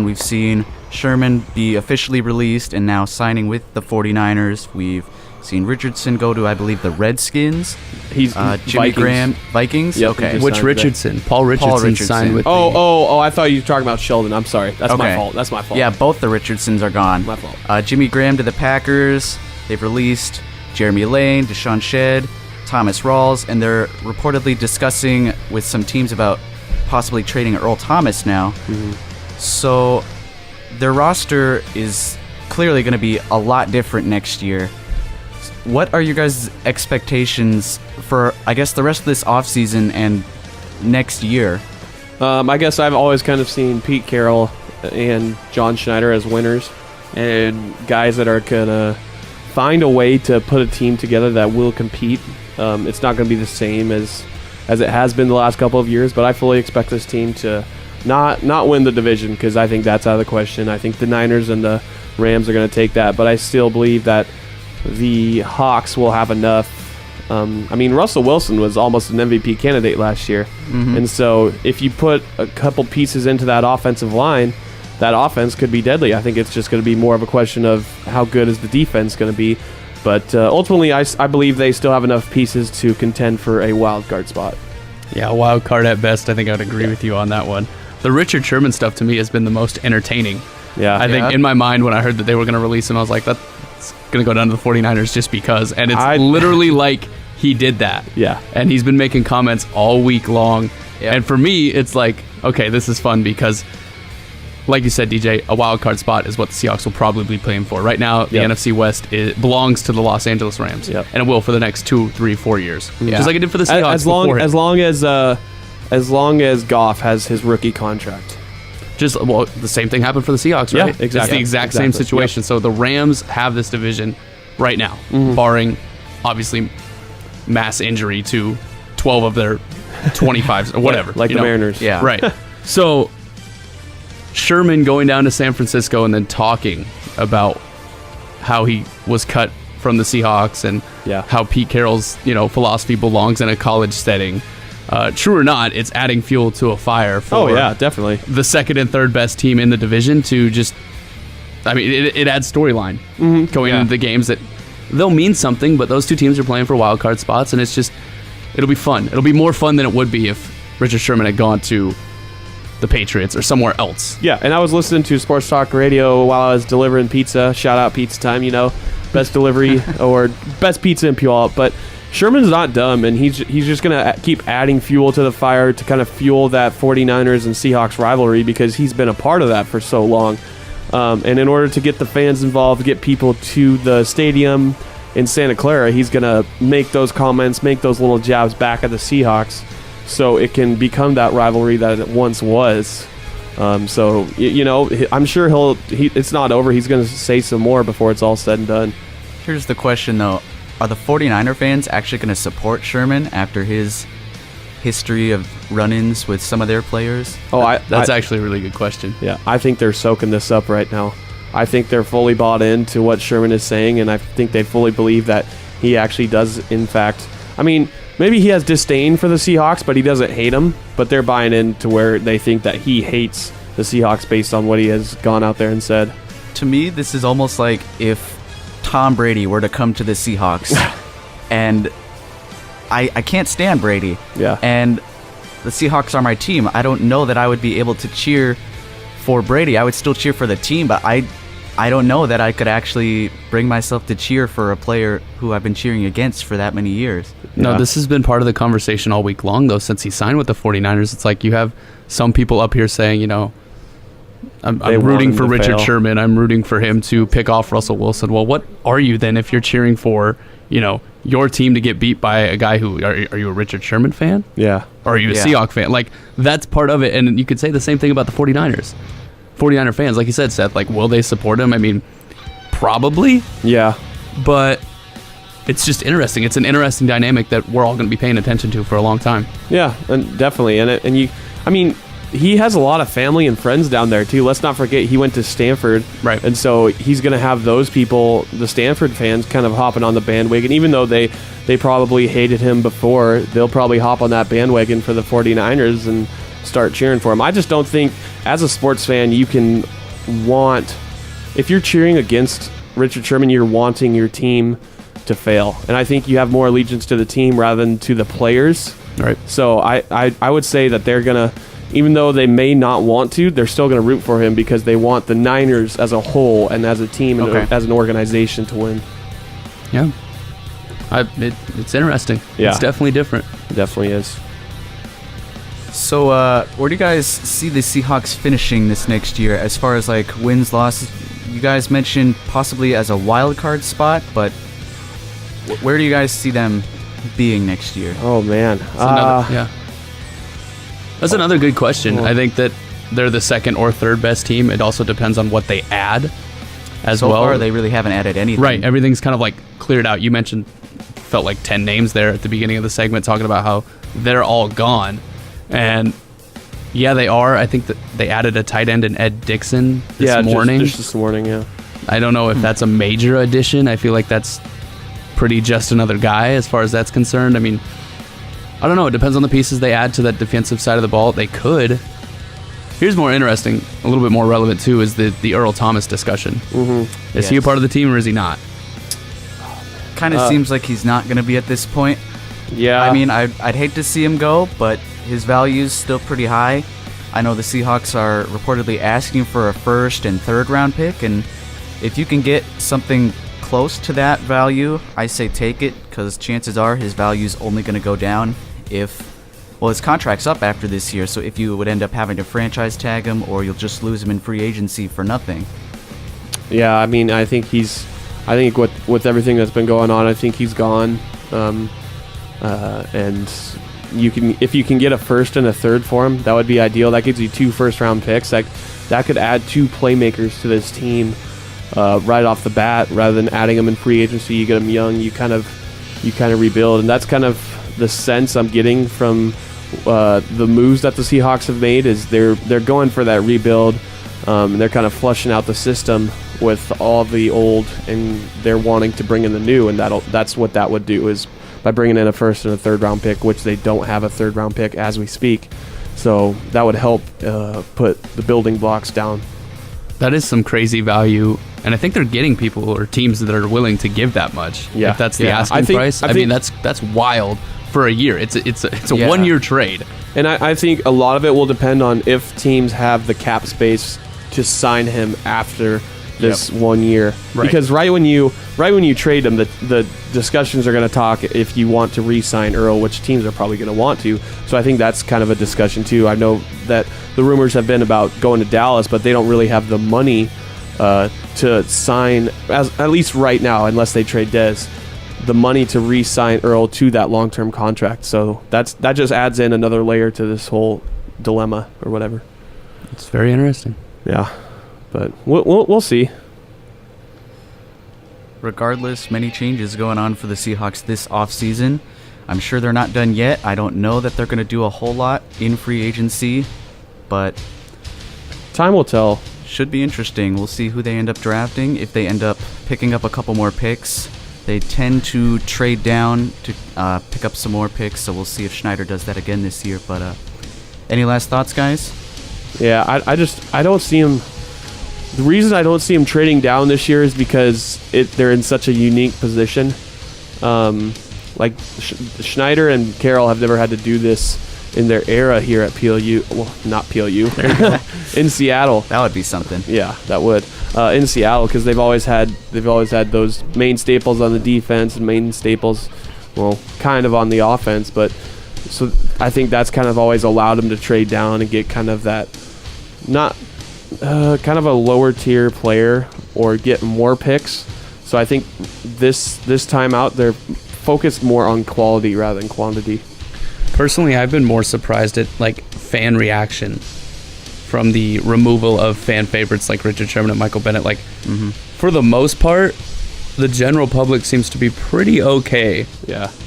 We've seen Sherman be officially released and now signing with the 49ers. We've seen Richardson go to, I believe, the Redskins. He's Jimmy Vikings. Graham, Vikings? Yep, okay. Which Richardson? Paul Richardson signed with I thought you were talking about Sheldon. I'm sorry. That's my fault. Yeah, both the Richardsons are gone. My fault. Jimmy Graham to the Packers. They've released Jeremy Lane, Deshaun Shedd, Thomas Rawls, and they're reportedly discussing with some teams about possibly trading Earl Thomas now. Mm-hmm. So their roster is clearly going to be a lot different next year. What are your guys' expectations for, I guess, the rest of this offseason and next year? I guess I've always kind of seen Pete Carroll and John Schneider as winners and guys that are going to find a way to put a team together that will compete. It's not going to be the same as it has been the last couple of years, but I fully expect this team to not win the division because I think that's out of the question. I think the Niners and the Rams are going to take that, but I still believe that the Hawks will have enough. Russell Wilson was almost an MVP candidate last year. Mm-hmm. And so if you put a couple pieces into that offensive line, that offense could be deadly. I think it's just going to be more of a question of how good is the defense going to be. But ultimately, I believe they still have enough pieces to contend for a wild card spot. Yeah, wild card at best. I think I would agree with you on that one. The Richard Sherman stuff to me has been the most entertaining. Yeah, I think in my mind when I heard that they were going to release him, I was like, that's going to go down to the 49ers just because. And it's literally like he did that. Yeah. And he's been making comments all week long. Yep. And for me, it's like, okay, this is fun because, like you said, DJ, a wild card spot is what the Seahawks will probably be playing for. Right now, the NFC West belongs to the Los Angeles Rams. Yep. And it will for the next 2, 3, 4 years. Yeah. Just like it did for the Seahawks as long as Goff has his rookie contract. The same thing happened for the Seahawks, right? Yeah, exactly. It's the exact same situation. Yep. So the Rams have this division right now, barring, obviously, mass injury to 12 of their 25s or whatever. Like the Mariners. Yeah. Right. So Sherman going down to San Francisco and then talking about how he was cut from the Seahawks and how Pete Carroll's philosophy belongs in a college setting. True or not, it's adding fuel to a fire for definitely the second and third best team in the division to just, it adds storyline going into the games that they'll mean something, but those two teams are playing for wild card spots, and it'll be fun. It'll be more fun than it would be if Richard Sherman had gone to the Patriots or somewhere else. Yeah, and I was listening to Sports Talk Radio while I was delivering pizza. Shout out Pizza Time, best delivery or best pizza in Puyallup, but Sherman's not dumb, and he's just going to keep adding fuel to the fire to kind of fuel that 49ers and Seahawks rivalry because he's been a part of that for so long. And in order to get the fans involved, get people to the stadium in Santa Clara, he's going to make those comments, make those little jabs back at the Seahawks so it can become that rivalry that it once was. I'm sure it's not over. He's going to say some more before it's all said and done. Here's the question, though. Are the 49er fans actually going to support Sherman after his history of run-ins with some of their players? That's actually a really good question. Yeah, I think they're soaking this up right now. I think they're fully bought into what Sherman is saying, and I think they fully believe that he actually does, in fact. Maybe he has disdain for the Seahawks, but he doesn't hate them. But they're buying into where they think that he hates the Seahawks based on what he has gone out there and said. To me, this is almost like if Tom Brady were to come to the Seahawks and I can't stand Brady. Yeah. And the Seahawks are my team. I don't know that I would be able to cheer for Brady. I would still cheer for the team, but I don't know that I could actually bring myself to cheer for a player who I've been cheering against for that many years. No, this has been part of the conversation all week long, though, since he signed with the 49ers. It's like you have some people up here saying, I'm rooting for Richard Sherman. I'm rooting for him to pick off Russell Wilson. Well, what are you then if you're cheering for, your team to get beat by a guy who... Are you a Richard Sherman fan? Yeah. Or are you a Seahawks fan? Like, that's part of it. And you could say the same thing about the 49ers. 49er fans, like you said, Seth, will they support him? Probably. Yeah. But it's just interesting. It's an interesting dynamic that we're all going to be paying attention to for a long time. Yeah, and definitely. He has a lot of family and friends down there, too. Let's not forget he went to Stanford. Right. And so he's going to have those people, the Stanford fans, kind of hopping on the bandwagon. Even though they probably hated him before, they'll probably hop on that bandwagon for the 49ers and start cheering for him. I just don't think as a sports fan, you can want, if you're cheering against Richard Sherman, you're wanting your team to fail. And I think you have more allegiance to the team rather than to the players. Right. So I would say that they're going to, even though they may not want to, they're still going to root for him because they want the Niners as a whole and as a team and as an organization to win. Yeah. It's interesting. Yeah. It's definitely different. It definitely is. So, where do you guys see the Seahawks finishing this next year as far as like wins, losses? You guys mentioned possibly as a wild card spot, but where do you guys see them being next year? Oh man, that's another good question. I think that they're the second or third best team. It also depends on what they add as well. So far, they really haven't added anything. Right, everything's kind of like cleared out. You mentioned, felt like 10 names there at the beginning of the segment talking about how they're all gone. And yeah, they are. I think that they added a tight end in Ed Dixon this morning. Just this morning, yeah. I don't know if that's a major addition. I feel like that's pretty just another guy as far as that's concerned. I mean, I don't know. It depends on the pieces they add to that defensive side of the ball. They could. Here's more interesting, a little bit more relevant too, is the Earl Thomas discussion. Mm-hmm. Is he a part of the team or is he not? Kind of seems like he's not going to be at this point. Yeah. I mean, I'd hate to see him go, but his value's still pretty high. I know the Seahawks are reportedly asking for a first and third round pick, and if you can get something close to that value, I say take it, because chances are his value's only going to go down his contract's up after this year, so if you would end up having to franchise tag him, or you'll just lose him in free agency for nothing. Yeah, I mean, I think with everything that's been going on, I think he's gone. And if you can get a first and a third for him, that would be ideal. That gives you 2 first-round picks. That could add 2 playmakers to this team right off the bat, rather than adding them in free agency. You get them young, you kind of rebuild, and that's kind of the sense I'm getting from the moves that the Seahawks have made. Is they're going for that rebuild. They're kind of flushing out the system with all the old, and they're wanting to bring in the new, and that's what that would do, is by bringing in a first and a third round pick, which they don't have a third round pick as we speak. So that would help put the building blocks down. That is some crazy value, and I think they're getting people or teams that are willing to give that much. Yeah. If that's the asking price. I mean, that's wild for a year. It's a 1-year trade. And I think a lot of it will depend on if teams have the cap space to sign him after this 1 year. Right. Because right when you trade him, the discussions are going to talk if you want to re-sign Earl, which teams are probably going to want to. So I think that's kind of a discussion too. I know that the rumors have been about going to Dallas, but they don't really have the money to sign, at least right now, unless they trade Dez, the money to re-sign Earl to that long-term contract. So that just adds in another layer to this whole dilemma or whatever. It's very interesting. Yeah, but we'll see. Regardless, many changes going on for the Seahawks this offseason. I'm sure they're not done yet. I don't know that they're going to do a whole lot in free agency, but time will tell. Should be interesting. We'll see who they end up drafting. If they end up picking up a couple more picks, they tend to trade down to pick up some more picks, so we'll see if Schneider does that again this year. But any last thoughts, guys? Yeah, I don't see him. The reason I don't see him trading down this year is because they're in such a unique position. Like Schneider and Carroll have never had to do this in their era here at PLU. Well, not PLU. In Seattle. That would be something. Yeah, that would. In Seattle, because they've always had those main staples on the defense and main staples, well, kind of on the offense. But so I think that's kind of always allowed them to trade down and get kind of that, not kind of a lower tier player or get more picks. So I think this time out they're focused more on quality rather than quantity. Personally, I've been more surprised at like fan reaction from the removal of fan favorites like Richard Sherman and Michael Bennett. Like, for the most part, the general public seems to be pretty okay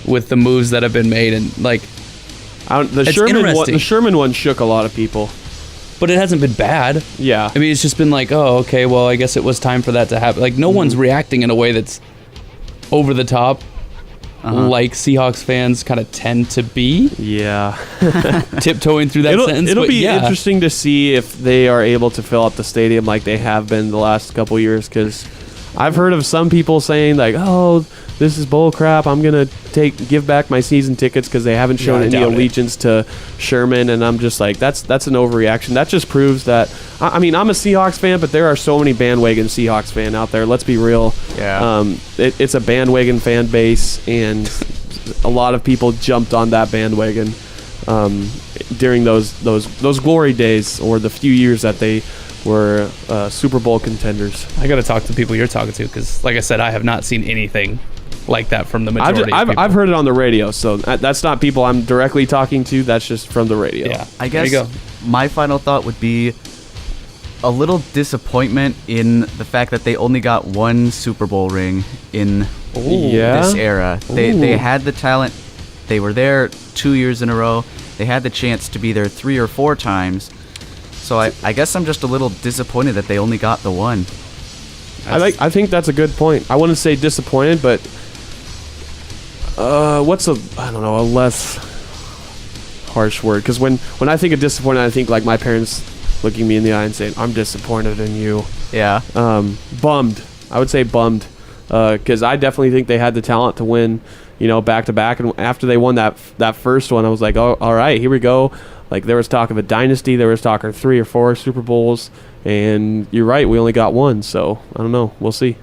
with the moves that have been made. And like, the Sherman one shook a lot of people. But it hasn't been bad. Yeah. I mean, it's just been like, oh, okay, well, I guess it was time for that to happen. Like, no one's reacting in a way that's over the top. like Seahawks fans kind of tend to be. Yeah. Tiptoeing through that sentence. It'll but be yeah. interesting to see if they are able to fill up the stadium like they have been the last couple years, because I've heard of some people saying like, oh, this is bull crap, I'm going to give back my season tickets because they haven't shown any allegiance to Sherman, and I'm just like, that's an overreaction. That just proves that, I mean, I'm a Seahawks fan, but there are so many bandwagon Seahawks fan out there. Let's be real. Yeah. It's a bandwagon fan base, and a lot of people jumped on that bandwagon during those glory days, or the few years that they were Super Bowl contenders. I got to talk to the people you're talking to, because, like I said, I have not seen anything like that from the majority of people. I've heard it on the radio, so that's not people I'm directly talking to. That's just from the radio. Yeah, I guess my final thought would be a little disappointment in the fact that they only got one Super Bowl ring in this era. They had the talent. They were there 2 years in a row. They had the chance to be there 3 or 4 times. So I guess I'm just a little disappointed that they only got the one. I think that's a good point. I wouldn't say disappointed, but what's a less harsh word? Because when I think of disappointed, I think like my parents looking me in the eye and saying, "I'm disappointed in you." Yeah. Bummed. I would say bummed, because I definitely think they had the talent to win, back to back. And after they won that first one, I was like, "Oh, all right, here we go." Like, there was talk of a dynasty. There was talk of 3 or 4 Super Bowls. And you're right, we only got one. So, I don't know. We'll see.